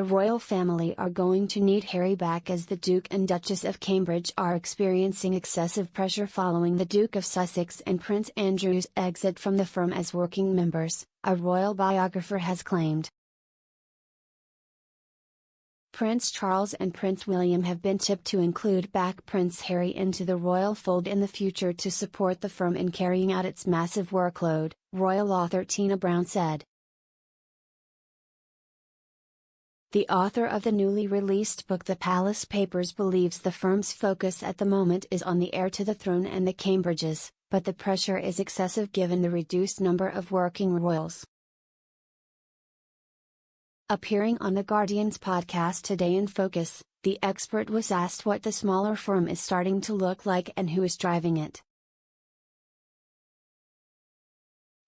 The royal family are going to need Harry back, as the Duke and Duchess of Cambridge are experiencing excessive pressure following the Duke of Sussex and Prince Andrew's exit from the firm as working members, a royal biographer has claimed. Prince Charles and Prince William have been tipped to include back Prince Harry into the royal fold in the future to support the firm in carrying out its massive workload, royal author Tina Brown said. The author of the newly released book The Palace Papers believes the firm's focus at the moment is on the heir to the throne and the Cambridges, but the pressure is excessive given the reduced number of working royals. Appearing on The Guardian's podcast Today in Focus, the expert was asked what the smaller firm is starting to look like and who is driving it.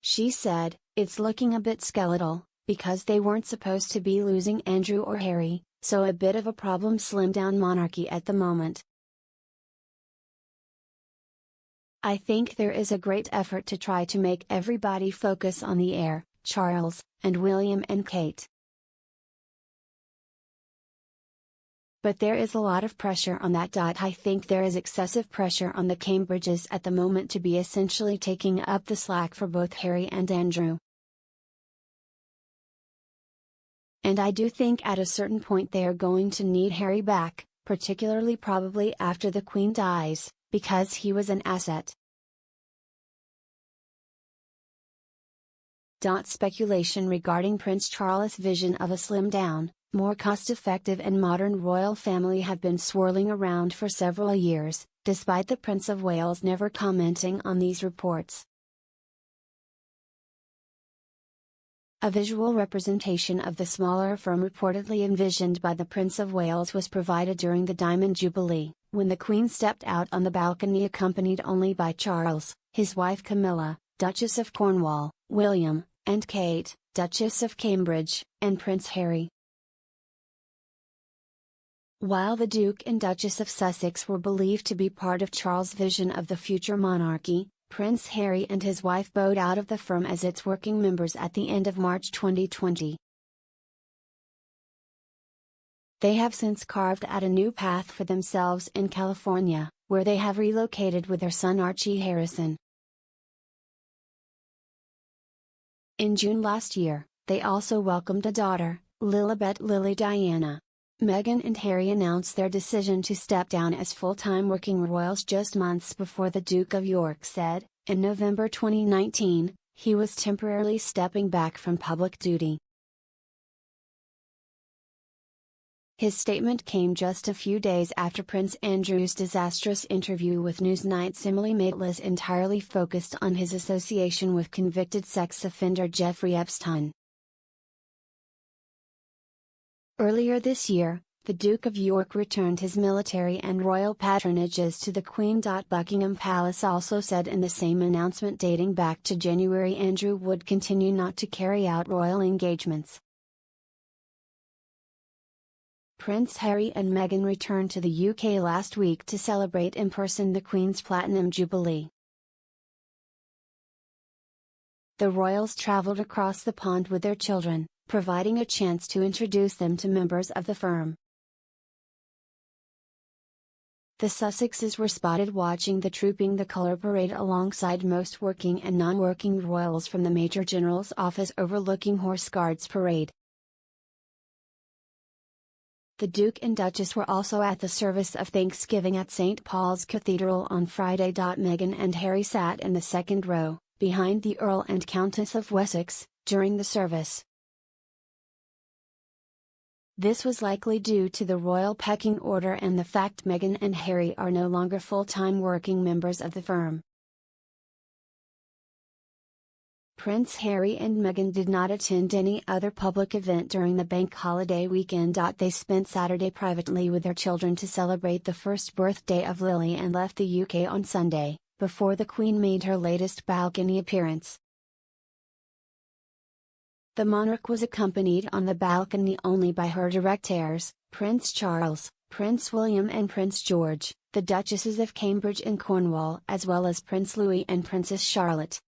She said, "It's looking a bit skeletal, because they weren't supposed to be losing Andrew or Harry, so a bit of a problem slimmed down monarchy at the moment. I think there is a great effort to try to make everybody focus on the heir, Charles, and William and Kate. But there is a lot of pressure on that. I think there is excessive pressure on the Cambridges at the moment to be essentially taking up the slack for both Harry and Andrew. And I do think at a certain point they are going to need Harry back, particularly probably after the Queen dies, because he was an asset." Speculation regarding Prince Charles' vision of a slimmed-down, more cost-effective and modern royal family have been swirling around for several years, despite the Prince of Wales never commenting on these reports. A visual representation of the smaller firm reportedly envisioned by the Prince of Wales was provided during the Diamond Jubilee, when the Queen stepped out on the balcony accompanied only by Charles, his wife Camilla, Duchess of Cornwall, William, and Kate, Duchess of Cambridge, and Prince Harry. While the Duke and Duchess of Sussex were believed to be part of Charles' vision of the future monarchy, Prince Harry and his wife bowed out of the firm as its working members at the end of March 2020. They have since carved out a new path for themselves in California, where they have relocated with their son Archie Harrison. In June last year, they also welcomed a daughter, Lilibet Lily Diana. Meghan and Harry announced their decision to step down as full-time working royals just months before the Duke of York said, in November 2019, he was temporarily stepping back from public duty. His statement came just a few days after Prince Andrew's disastrous interview with Newsnight's Emily Maitlis entirely focused on his association with convicted sex offender Jeffrey Epstein. Earlier this year, the Duke of York returned his military and royal patronages to the Queen. Buckingham Palace also said in the same announcement dating back to January Andrew would continue not to carry out royal engagements. Prince Harry and Meghan returned to the UK last week to celebrate in person the Queen's Platinum Jubilee. The royals travelled across the pond with their children, providing a chance to introduce them to members of the firm. The Sussexes were spotted watching the Trooping the Colour parade alongside most working and non-working royals from the Major General's office overlooking Horse Guards Parade. The Duke and Duchess were also at the service of Thanksgiving at St. Paul's Cathedral on Friday. Meghan and Harry sat in the second row, behind the Earl and Countess of Wessex, during the service. This was likely due to the royal pecking order and the fact Meghan and Harry are no longer full-time working members of the firm. Prince Harry and Meghan did not attend any other public event during the bank holiday weekend. They spent Saturday privately with their children to celebrate the first birthday of Lily and left the UK on Sunday, before the Queen made her latest balcony appearance. The monarch was accompanied on the balcony only by her direct heirs, Prince Charles, Prince William and Prince George, the Duchesses of Cambridge and Cornwall, as well as Prince Louis and Princess Charlotte.